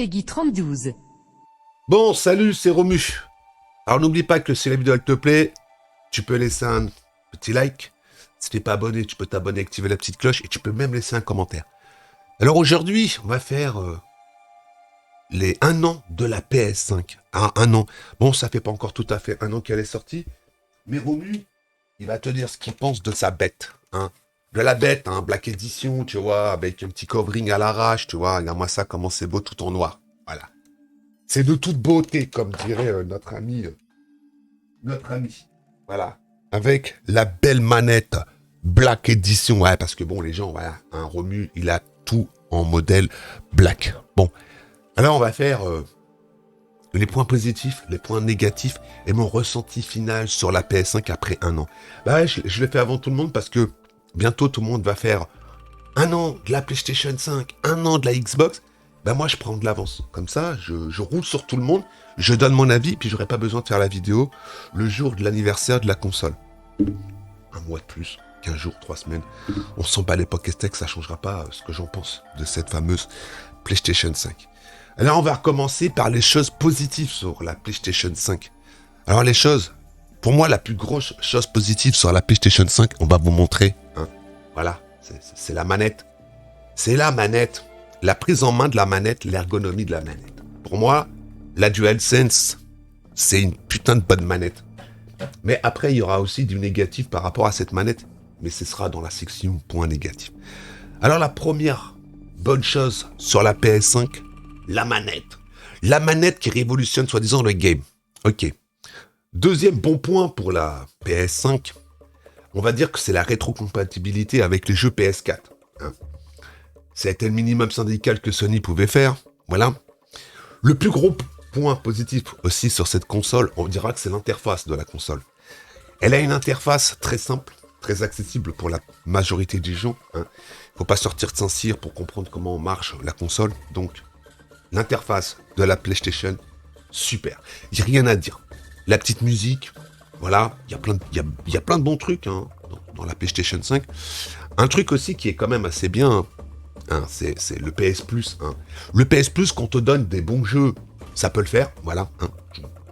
Peggy 3012. Bon, salut, c'est Romu. Alors n'oublie pas que si la vidéo elle te plaît, tu peux laisser un petit like. Si t'es pas abonné, tu peux t'abonner, activer la petite cloche et tu peux même laisser un commentaire. Alors aujourd'hui, on va faire les 1 an de la PS5. Ah, 1 an. Bon, ça fait pas encore tout à fait 1 an qu'elle est sortie, mais Romu, il va te dire ce qu'il pense de sa bête. Hein. De la bête, hein, Black Edition, tu vois, avec un petit covering à l'arrache, tu vois. Regarde-moi ça, comment c'est beau tout en noir. Voilà. C'est de toute beauté, comme dirait notre ami. Voilà. Avec la belle manette Black Edition. Ouais, parce que bon, les gens, voilà, un Romu, il a tout en modèle Black. Bon. Alors, on va faire les points positifs, les points négatifs et mon ressenti final sur la PS5 après 1 an. Bah ouais, je l'ai fait avant tout le monde parce que bientôt tout le monde va faire 1 an de la PlayStation 5, 1 an de la Xbox. Bah moi je prends de l'avance. Comme ça, je roule sur tout le monde, je donne mon avis, puis j'aurai pas besoin de faire la vidéo le jour de l'anniversaire de la console. 1 mois de plus, 15 jours, 3 semaines. On s'en bat les Pokéstex, ça changera pas ce que j'en pense de cette fameuse PlayStation 5. Alors on va recommencer par les choses positives sur la PlayStation 5. Alors les choses, pour moi la plus grosse chose positive sur la PlayStation 5, on va vous montrer. Hein, voilà, c'est la manette. C'est la manette. La prise en main de la manette, l'ergonomie de la manette. Pour moi, la DualSense, c'est une putain de bonne manette. Mais après, il y aura aussi du négatif par rapport à cette manette. Mais ce sera dans la section points négatifs. Alors la première bonne chose sur la PS5, la manette. La manette qui révolutionne soi-disant le game. Ok. Deuxième bon point pour la PS5, on va dire que c'est la rétrocompatibilité avec les jeux PS4. Hein. C'était le minimum syndical que Sony pouvait faire. Voilà. Le plus gros point positif aussi sur cette console, on dira que c'est l'interface de la console. Elle a une interface très simple, très accessible pour la majorité des gens. Hein. Faut pas sortir de Saint-Cyr pour comprendre comment marche la console. Donc, l'interface de la PlayStation, super. Il n'y a rien à dire. La petite musique, voilà, il y a plein de bons trucs hein, dans la PlayStation 5. Un truc aussi qui est quand même assez bien, hein, c'est le PS Plus. Hein. Le PS Plus, quand on te donne des bons jeux, ça peut le faire, voilà. Hein.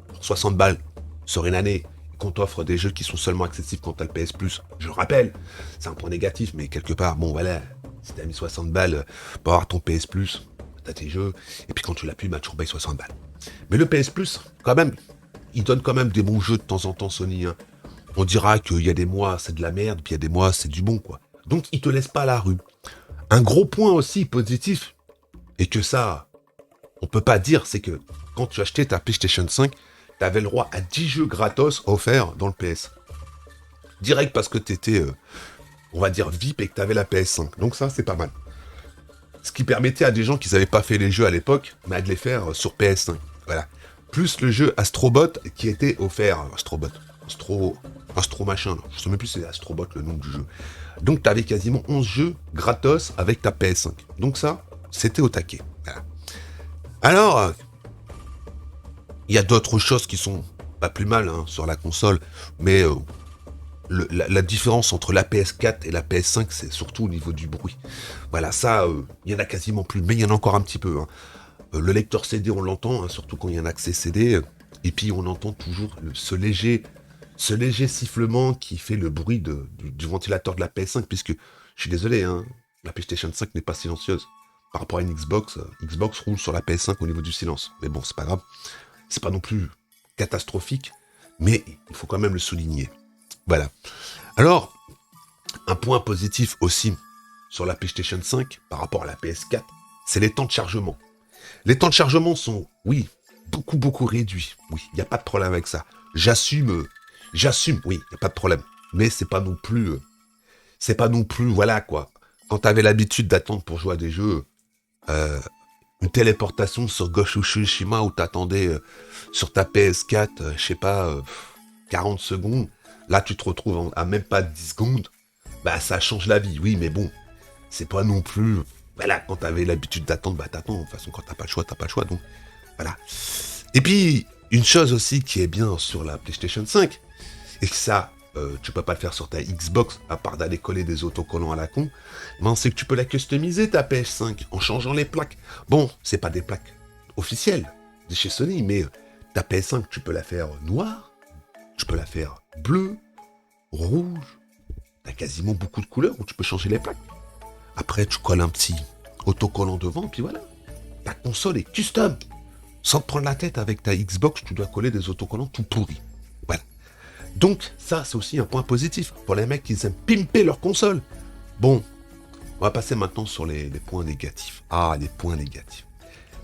Pour 60 balles sur une année, qu'on t'offre des jeux qui sont seulement accessibles quand t'as le PS Plus. Je rappelle, c'est un point négatif, mais quelque part, bon voilà, si t'as mis 60 balles pour avoir ton PS Plus, t'as tes jeux, et puis quand tu l'as plus, bah tu repayes 60 balles. Mais le PS Plus, quand même, il donne quand même des bons jeux de temps en temps, Sony. Hein. On dira qu'il y a des mois, c'est de la merde, puis il y a des mois, c'est du bon, quoi. Donc, il te laisse pas à la rue. Un gros point aussi positif, et que ça, on peut pas dire, c'est que quand tu achetais ta PlayStation 5, tu avais le droit à 10 jeux gratos offerts dans le PS. Direct parce que tu étais, on va dire, VIP et que tu avais la PS5. Donc ça, c'est pas mal. Ce qui permettait à des gens qui n'avaient pas fait les jeux à l'époque, bah, de les faire sur PS5. Voilà. Plus le jeu Astrobot qui était offert. Astro machin. Là. Je sais même plus si c'est Astrobot le nom du jeu. Donc tu avais quasiment 11 jeux gratos avec ta PS5. Donc ça, c'était au taquet. Voilà. Alors, il y a d'autres choses qui sont pas plus mal hein, sur la console, mais la différence entre la PS4 et la PS5, c'est surtout au niveau du bruit. Voilà, ça, il y en a quasiment plus, mais il y en a encore un petit peu. Hein. Le lecteur CD, on l'entend, hein, surtout quand il y a un accès CD, et puis on entend toujours ce léger sifflement qui fait le bruit du ventilateur de la PS5, puisque, je suis désolé, hein, la PlayStation 5 n'est pas silencieuse. Par rapport à une Xbox, Xbox roule sur la PS5 au niveau du silence. Mais bon, c'est pas grave. C'est pas non plus catastrophique, mais il faut quand même le souligner. Voilà. Alors, un point positif aussi sur la PlayStation 5 par rapport à la PS4, c'est les temps de chargement. Les temps de chargement sont, oui, beaucoup réduits. Oui, il n'y a pas de problème avec ça. J'assume, oui, il n'y a pas de problème. Mais c'est pas non plus, voilà quoi. Quand tu avais l'habitude d'attendre pour jouer à des jeux, une téléportation sur Ghost of Tsushima où t'attendais sur ta PS4, je sais pas, 40 secondes, là tu te retrouves à même pas 10 secondes, bah ça change la vie, oui, mais bon, c'est pas non plus, voilà, quand t'avais l'habitude d'attendre, bah t'attends, de toute façon quand t'as pas le choix, donc, voilà. Et puis, une chose aussi qui est bien sur la PlayStation 5, et que ça, tu peux pas le faire sur ta Xbox, à part d'aller coller des autocollants à la con, ben, c'est que tu peux la customiser ta PS5 en changeant les plaques. Bon, c'est pas des plaques officielle de chez Sony, mais ta PS5, tu peux la faire noire, tu peux la faire bleue, rouge, t'as quasiment beaucoup de couleurs où tu peux changer les plaques. Après, tu colles un petit autocollant devant, puis voilà. Ta console est custom. Sans te prendre la tête avec ta Xbox, tu dois coller des autocollants tout pourris. Voilà. Donc, ça, c'est aussi un point positif pour les mecs qui aiment pimper leur console. Bon, on va passer maintenant sur les points négatifs. Ah, les points négatifs.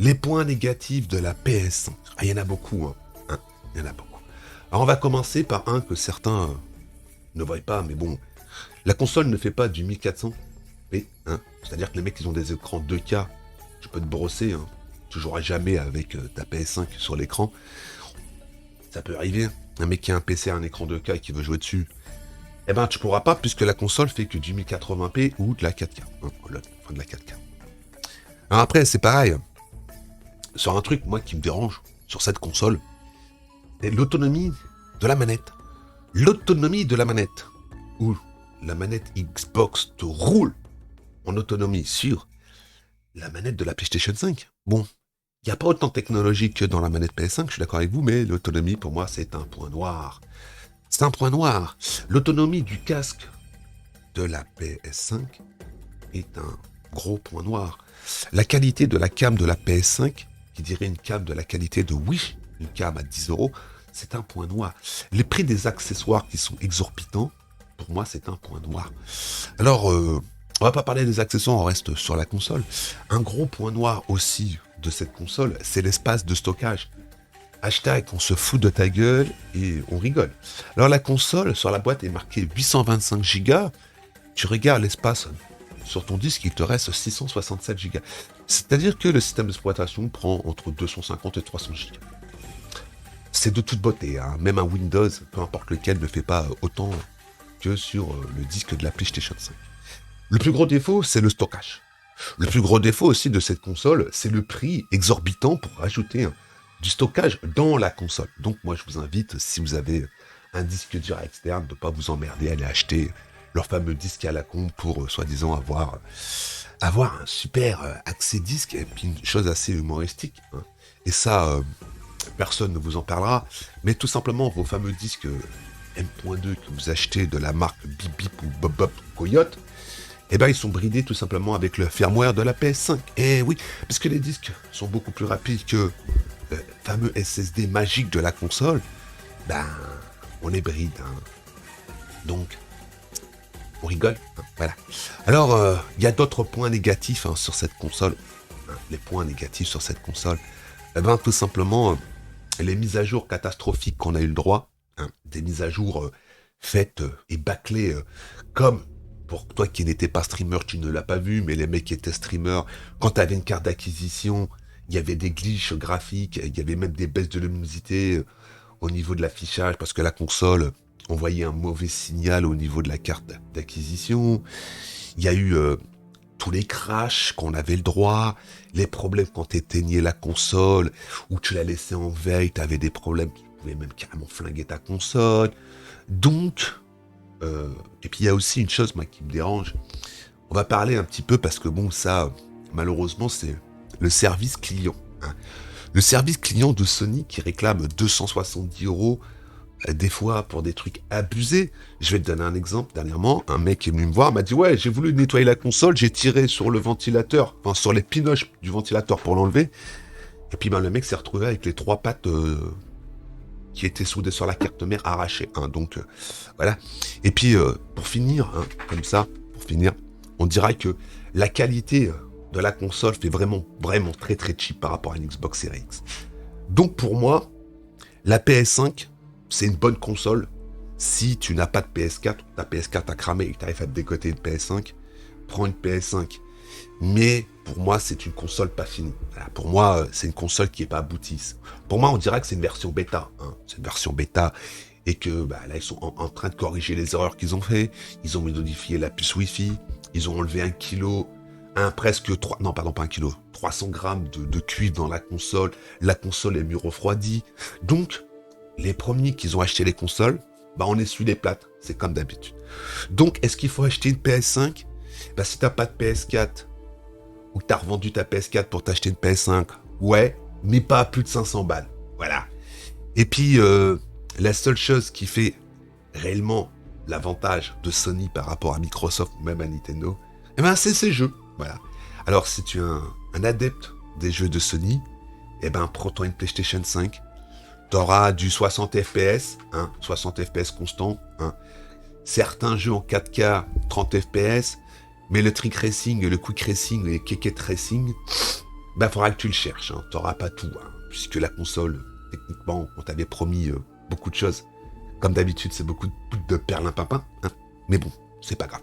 Les points négatifs de la PS5. Ah, il y en a beaucoup, hein. Il y en a beaucoup. Alors, on va commencer par un que certains ne voient pas, mais bon, la console ne fait pas du 1400p, hein. C'est-à-dire que les mecs, ils ont des écrans 2K. Tu peux te brosser, hein. Tu joueras jamais avec ta PS5 sur l'écran. Ça peut arriver. Un mec qui a un PC, un écran 2K et qui veut jouer dessus, eh ben tu pourras pas puisque la console fait que du 1080p ou de la 4K. Enfin de la 4K. Alors après, c'est pareil. Sur un truc, moi, qui me dérange sur cette console, c'est l'autonomie de la manette. L'autonomie de la manette. Où la manette Xbox te roule en autonomie sur la manette de la PlayStation 5. Bon, il n'y a pas autant de technologie que dans la manette PS5, je suis d'accord avec vous, mais l'autonomie, pour moi, c'est un point noir. C'est un point noir. L'autonomie du casque de la PS5 est un gros point noir. La qualité de la cam de la PS5, qui dirait une cam de la qualité de Wish, une cam à 10 €, c'est un point noir. Les prix des accessoires qui sont exorbitants, pour moi, c'est un point noir. Alors, on va pas parler des accessoires, on reste sur la console. Un gros point noir aussi de cette console, c'est l'espace de stockage. Hashtag, on se fout de ta gueule et on rigole. Alors la console, sur la boîte, est marquée 825 Go. Tu regardes l'espace sur ton disque, il te reste 667 Go. C'est-à-dire que le système d'exploitation prend entre 250 et 300 Go. C'est de toute beauté, hein. Même un Windows, peu importe lequel, ne fait pas autant que sur le disque de la PlayStation 5. Le plus gros défaut, c'est le stockage. Le plus gros défaut aussi de cette console, c'est le prix exorbitant pour rajouter du stockage dans la console. Donc moi, je vous invite, si vous avez un disque dur externe, de ne pas vous emmerder à aller acheter leur fameux disque à la con pour, soi-disant, avoir un super accès disque, et puis une chose assez humoristique, hein. Et ça, personne ne vous en parlera, mais tout simplement, vos fameux disques M.2 que vous achetez de la marque Bip Bip ou Bob Bob Coyote, eh ben, ils sont bridés tout simplement avec le firmware de la PS5. Et oui, parce que les disques sont beaucoup plus rapides que le fameux SSD magique de la console, ben, on les bride, hein. Donc, on rigole, hein, voilà. Alors, il y a d'autres points négatifs, hein, sur cette console. Hein, les points négatifs sur cette console, eh ben, tout simplement, les mises à jour catastrophiques qu'on a eu le droit, hein, des mises à jour faites et bâclées comme... Pour toi qui n'étais pas streamer, tu ne l'as pas vu, mais les mecs qui étaient streamers, quand tu avais une carte d'acquisition, il y avait des glitches graphiques, il y avait même des baisses de luminosité au niveau de l'affichage, parce que la console envoyait un mauvais signal au niveau de la carte d'acquisition. Il y a eu tous les crashs qu'on avait le droit, les problèmes quand tu éteignais la console, ou tu la laissais en veille, tu avais des problèmes qui pouvaient même carrément flinguer ta console. Donc... et puis il y a aussi une chose, moi, qui me dérange. On va parler un petit peu parce que bon, ça, malheureusement, c'est le service client, hein. Le service client de Sony qui réclame 270 €, des fois pour des trucs abusés. Je vais te donner un exemple. Dernièrement, un mec est venu me voir, m'a dit ouais, j'ai voulu nettoyer la console, j'ai tiré sur le ventilateur, enfin sur les pinoches du ventilateur pour l'enlever. Et puis ben le mec s'est retrouvé avec les 3 pattes qui était soudé sur la carte mère arrachée, hein, donc voilà. Et puis pour finir, hein, comme ça, on dira que la qualité de la console fait vraiment très très cheap par rapport à une Xbox Series X. Donc pour moi, la PS5, c'est une bonne console. Si tu n'as pas de PS4, ta PS4 a cramé et que tu arrives à te décoter une PS5, prends une PS5. Mais pour moi, c'est une console pas finie. Voilà, pour moi, c'est une console qui n'est pas aboutie. Pour moi, on dirait que c'est une version bêta, hein. C'est une version bêta et que là, ils sont en train de corriger les erreurs qu'ils ont fait. Ils ont modifié la puce Wi-Fi. Ils ont enlevé 1 kilo, presque 3, non, pardon, pas 1 kilo, 300 grammes de cuivre dans la console. La console est mieux refroidie. Donc, les premiers qui ont acheté les consoles, on essuie les plates. C'est comme d'habitude. Donc, est-ce qu'il faut acheter une PS5 ? Si t'as pas de PS4, ou que t'as revendu ta PS4 pour t'acheter une PS5, ouais, mais pas à plus de 500 balles. Voilà. Et puis, la seule chose qui fait réellement l'avantage de Sony par rapport à Microsoft ou même à Nintendo, eh ben, c'est ces jeux. Voilà. Alors, si tu es un adepte des jeux de Sony, eh ben, prends-toi une PlayStation 5. T'auras du 60 FPS, 60 FPS constant. Certains jeux en 4K, 30 FPS, mais le trick racing, le quick racing, les keket racing, ben, faudra que tu le cherches. T'auras pas tout, puisque la console, techniquement, on t'avait promis beaucoup de choses. Comme d'habitude, c'est beaucoup de perlimpinpin, mais bon, c'est pas grave.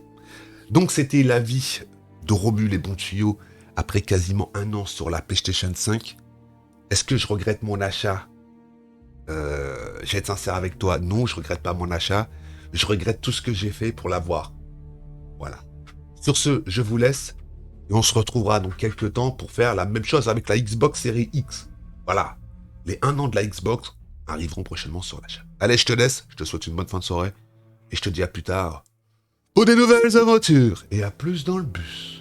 Donc, c'était l'avis de Romul et Bon Tuyau après quasiment 1 an sur la PlayStation 5. Est-ce que je regrette mon achat ? Je vais être sincère avec toi, non, je regrette pas mon achat. Je regrette tout ce que j'ai fait pour l'avoir. Voilà. Sur ce, je vous laisse et on se retrouvera dans quelques temps pour faire la même chose avec la Xbox Series X. Voilà. Les 1 an de la Xbox arriveront prochainement sur l'achat. Allez, je te laisse, je te souhaite une bonne fin de soirée et je te dis à plus tard pour des nouvelles aventures et à plus dans le bus.